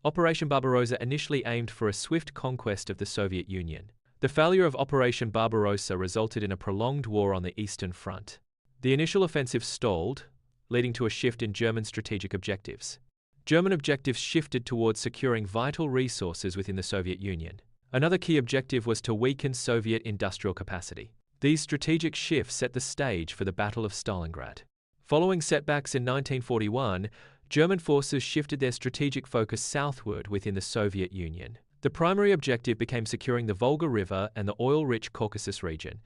Operation Barbarossa initially aimed for a swift conquest of the Soviet Union. The failure of Operation Barbarossa resulted in a prolonged war on the Eastern Front. The initial offensive stalled, leading to a shift in German strategic objectives. German objectives shifted towards securing vital resources within the Soviet Union. Another key objective was to weaken Soviet industrial capacity. These strategic shifts set the stage for the Battle of Stalingrad. Following setbacks in 1941, German forces shifted their strategic focus southward within the Soviet Union. The primary objective became securing the Volga River and the oil-rich Caucasus region.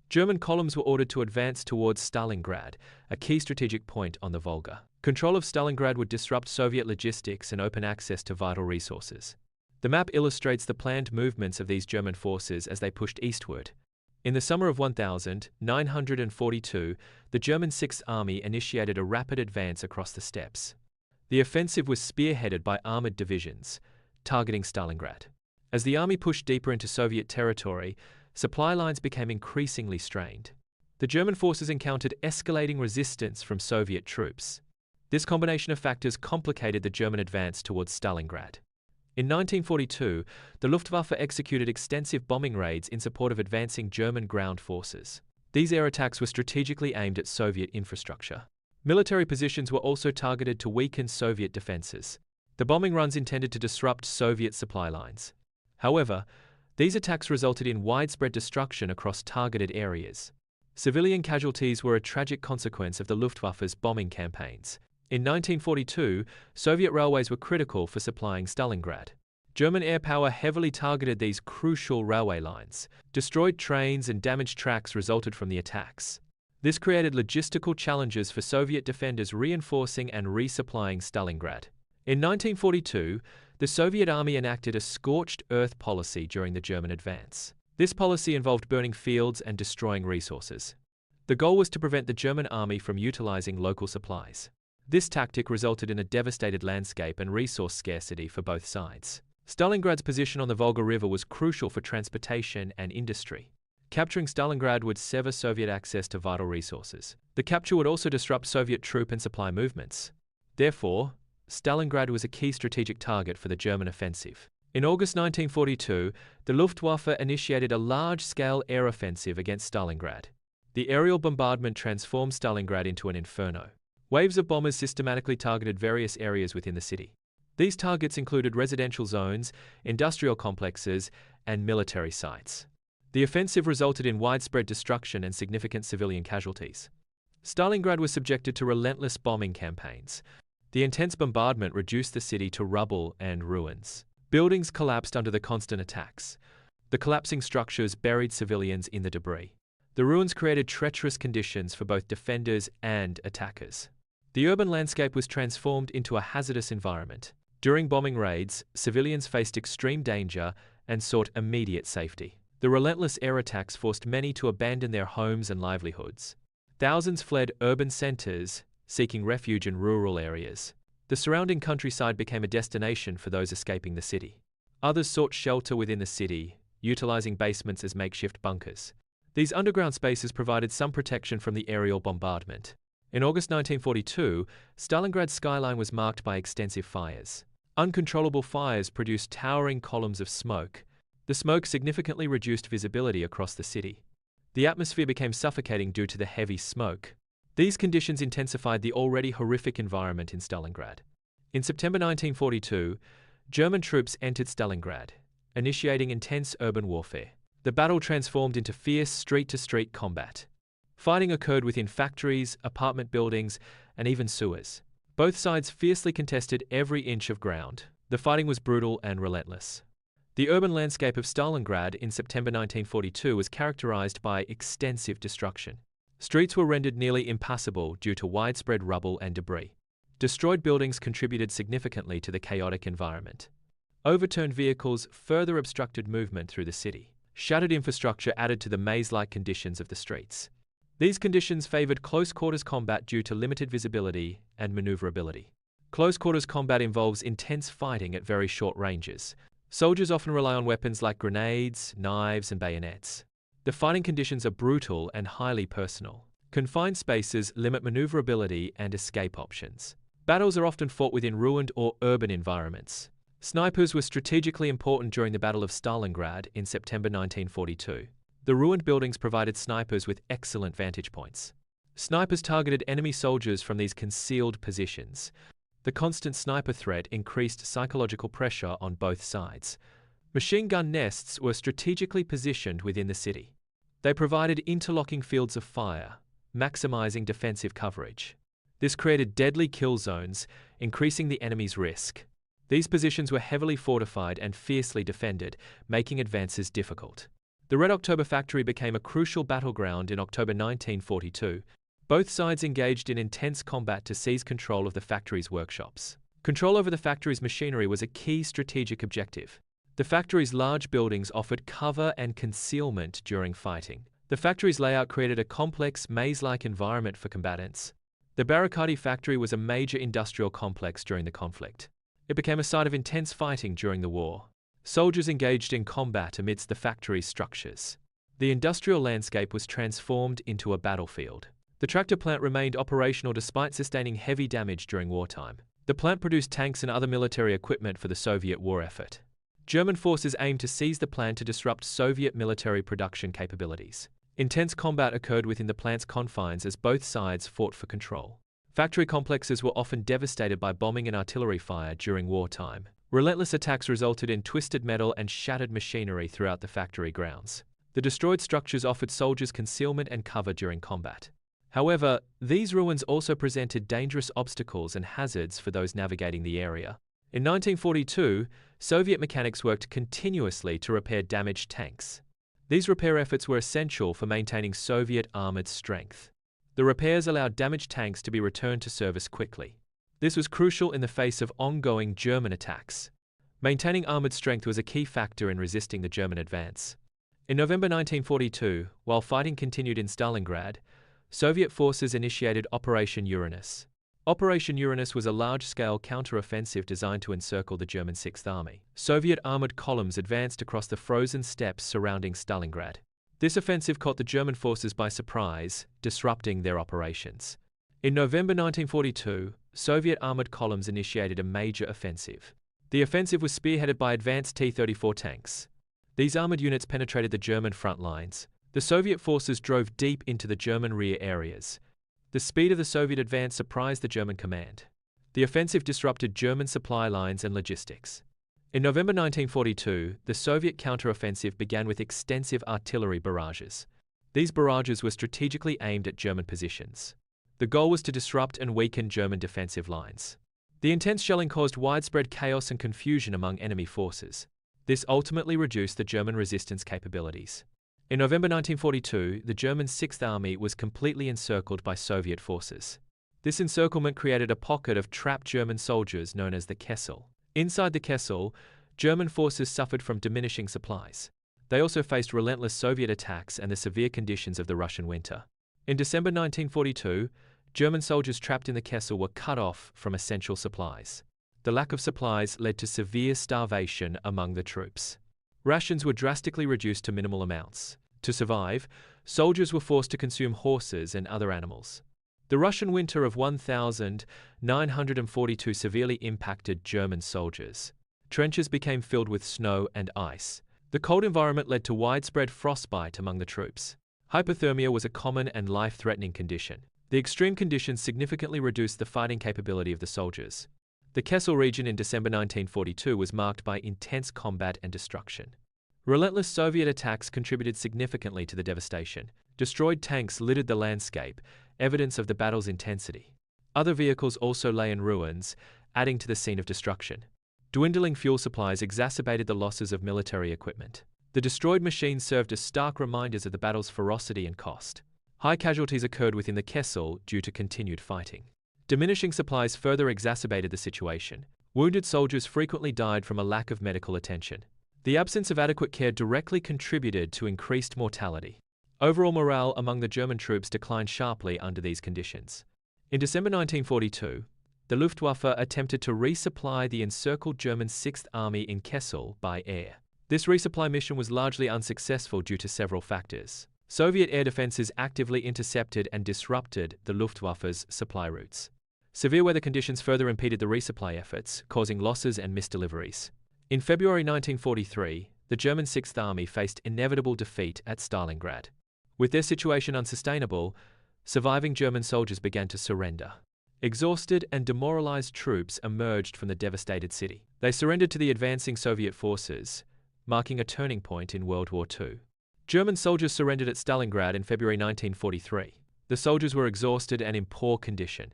German columns were ordered to advance towards Stalingrad, a key strategic point on the Volga. Control of Stalingrad would disrupt Soviet logistics and open access to vital resources. The map illustrates the planned movements of these German forces as they pushed eastward. In the summer of 1942, the German Sixth Army initiated a rapid advance across the steppes. The offensive was spearheaded by armored divisions, targeting Stalingrad. As the army pushed deeper into Soviet territory, supply lines became increasingly strained. The German forces encountered escalating resistance from Soviet troops. This combination of factors complicated the German advance towards Stalingrad. In 1942, the Luftwaffe executed extensive bombing raids in support of advancing German ground forces. These air attacks were strategically aimed at Soviet infrastructure. Military positions were also targeted to weaken Soviet defenses. The bombing runs intended to disrupt Soviet supply lines. However, these attacks resulted in widespread destruction across targeted areas. Civilian casualties were a tragic consequence of the Luftwaffe's bombing campaigns. In 1942, Soviet railways were critical for supplying Stalingrad. German air power heavily targeted these crucial railway lines. Destroyed trains and damaged tracks resulted from the attacks. This created logistical challenges for Soviet defenders reinforcing and resupplying Stalingrad. In 1942, the Soviet army enacted a scorched earth policy during the German advance. This policy involved burning fields and destroying resources. The goal was to prevent the German army from utilizing local supplies. This tactic resulted in a devastated landscape and resource scarcity for both sides. Stalingrad's position on the Volga River was crucial for transportation and industry. Capturing Stalingrad would sever Soviet access to vital resources. The capture would also disrupt Soviet troop and supply movements. Therefore, Stalingrad was a key strategic target for the German offensive. In August 1942, the Luftwaffe initiated a large-scale air offensive against Stalingrad. The aerial bombardment transformed Stalingrad into an inferno. Waves of bombers systematically targeted various areas within the city. These targets included residential zones, industrial complexes, and military sites. The offensive resulted in widespread destruction and significant civilian casualties. Stalingrad was subjected to relentless bombing campaigns. The intense bombardment reduced the city to rubble and ruins. Buildings collapsed under the constant attacks. The collapsing structures buried civilians in the debris. The ruins created treacherous conditions for both defenders and attackers. The urban landscape was transformed into a hazardous environment. During bombing raids, civilians faced extreme danger and sought immediate safety. The relentless air attacks forced many to abandon their homes and livelihoods. Thousands fled urban centers, seeking refuge in rural areas. The surrounding countryside became a destination for those escaping the city. Others sought shelter within the city, utilizing basements as makeshift bunkers. These underground spaces provided some protection from the aerial bombardment. In August 1942, Stalingrad's skyline was marked by extensive fires. Uncontrollable fires produced towering columns of smoke. The smoke significantly reduced visibility across the city. The atmosphere became suffocating due to the heavy smoke. These conditions intensified the already horrific environment in Stalingrad. In September 1942, German troops entered Stalingrad, initiating intense urban warfare. The battle transformed into fierce street-to-street combat. Fighting occurred within factories, apartment buildings, and even sewers. Both sides fiercely contested every inch of ground. The fighting was brutal and relentless. The urban landscape of Stalingrad in September 1942 was characterized by extensive destruction. Streets were rendered nearly impassable due to widespread rubble and debris. Destroyed buildings contributed significantly to the chaotic environment. Overturned vehicles further obstructed movement through the city. Shattered infrastructure added to the maze-like conditions of the streets. These conditions favored close-quarters combat due to limited visibility and maneuverability. Close-quarters combat involves intense fighting at very short ranges. Soldiers often rely on weapons like grenades, knives, and bayonets. The fighting conditions are brutal and highly personal. Confined spaces limit maneuverability and escape options. Battles are often fought within ruined or urban environments. Snipers were strategically important during the Battle of Stalingrad in September 1942. The ruined buildings provided snipers with excellent vantage points. Snipers targeted enemy soldiers from these concealed positions. The constant sniper threat increased psychological pressure on both sides. Machine gun nests were strategically positioned within the city. They provided interlocking fields of fire, maximizing defensive coverage. This created deadly kill zones, increasing the enemy's risk. These positions were heavily fortified and fiercely defended, making advances difficult. The Red October factory became a crucial battleground in October 1942. Both sides engaged in intense combat to seize control of the factory's workshops. Control over the factory's machinery was a key strategic objective. The factory's large buildings offered cover and concealment during fighting. The factory's layout created a complex, maze-like environment for combatants. The Barricadi factory was a major industrial complex during the conflict. It became a site of intense fighting during the war. Soldiers engaged in combat amidst the factory's structures. The industrial landscape was transformed into a battlefield. The tractor plant remained operational despite sustaining heavy damage during wartime. The plant produced tanks and other military equipment for the Soviet war effort. German forces aimed to seize the plant to disrupt Soviet military production capabilities. Intense combat occurred within the plant's confines as both sides fought for control. Factory complexes were often devastated by bombing and artillery fire during wartime. Relentless attacks resulted in twisted metal and shattered machinery throughout the factory grounds. The destroyed structures offered soldiers concealment and cover during combat. However, these ruins also presented dangerous obstacles and hazards for those navigating the area. In 1942, Soviet mechanics worked continuously to repair damaged tanks. These repair efforts were essential for maintaining Soviet armored strength. The repairs allowed damaged tanks to be returned to service quickly. This was crucial in the face of ongoing German attacks. Maintaining armored strength was a key factor in resisting the German advance. In November 1942, while fighting continued in Stalingrad, Soviet forces initiated Operation Uranus. Operation Uranus was a large-scale counteroffensive designed to encircle the German Sixth Army. Soviet armored columns advanced across the frozen steppes surrounding Stalingrad. This offensive caught the German forces by surprise, disrupting their operations. In November 1942, Soviet armored columns initiated a major offensive. The offensive was spearheaded by advanced T-34 tanks. These armored units penetrated the German front lines. The Soviet forces drove deep into the German rear areas. The speed of the Soviet advance surprised the German command. The offensive disrupted German supply lines and logistics. In November 1942, the Soviet counteroffensive began with extensive artillery barrages. These barrages were strategically aimed at German positions. The goal was to disrupt and weaken German defensive lines. The intense shelling caused widespread chaos and confusion among enemy forces. This ultimately reduced the German resistance capabilities. In November 1942, the German Sixth Army was completely encircled by Soviet forces. This encirclement created a pocket of trapped German soldiers known as the Kessel. Inside the Kessel, German forces suffered from diminishing supplies. They also faced relentless Soviet attacks and the severe conditions of the Russian winter. In December 1942, German soldiers trapped in the Kessel were cut off from essential supplies. The lack of supplies led to severe starvation among the troops. Rations were drastically reduced to minimal amounts. To survive, soldiers were forced to consume horses and other animals. The Russian winter of 1942 severely impacted German soldiers. Trenches became filled with snow and ice. The cold environment led to widespread frostbite among the troops. Hypothermia was a common and life-threatening condition. The extreme conditions significantly reduced the fighting capability of the soldiers. The Kessel region in December 1942 was marked by intense combat and destruction. Relentless Soviet attacks contributed significantly to the devastation. Destroyed tanks littered the landscape, evidence of the battle's intensity. Other vehicles also lay in ruins, adding to the scene of destruction. Dwindling fuel supplies exacerbated the losses of military equipment. The destroyed machines served as stark reminders of the battle's ferocity and cost. High casualties occurred within the Kessel due to continued fighting. Diminishing supplies further exacerbated the situation. Wounded soldiers frequently died from a lack of medical attention. The absence of adequate care directly contributed to increased mortality. Overall morale among the German troops declined sharply under these conditions. In December 1942, the Luftwaffe attempted to resupply the encircled German Sixth Army in Kessel by air. This resupply mission was largely unsuccessful due to several factors. Soviet air defenses actively intercepted and disrupted the Luftwaffe's supply routes. Severe weather conditions further impeded the resupply efforts, causing losses and missed deliveries. In February 1943, the German Sixth Army faced inevitable defeat at Stalingrad. With their situation unsustainable, surviving German soldiers began to surrender. Exhausted and demoralized troops emerged from the devastated city. They surrendered to the advancing Soviet forces, marking a turning point in World War II. German soldiers surrendered at Stalingrad in February 1943. The soldiers were exhausted and in poor condition.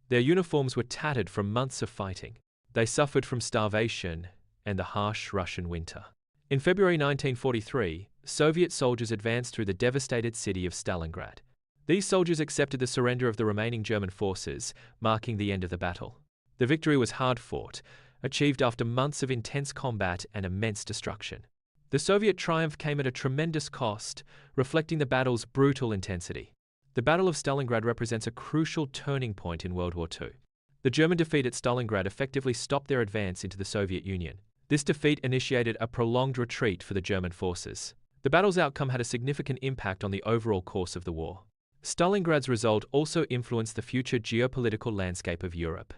Their uniforms were tattered from months of fighting. They suffered from starvation and the harsh Russian winter. In February 1943, Soviet soldiers advanced through the devastated city of Stalingrad. These soldiers accepted the surrender of the remaining German forces, marking the end of the battle. The victory was hard-fought, achieved after months of intense combat and immense destruction. The Soviet triumph came at a tremendous cost, reflecting the battle's brutal intensity. The Battle of Stalingrad represents a crucial turning point in World War II. The German defeat at Stalingrad effectively stopped their advance into the Soviet Union. This defeat initiated a prolonged retreat for the German forces. The battle's outcome had a significant impact on the overall course of the war. Stalingrad's result also influenced the future geopolitical landscape of Europe.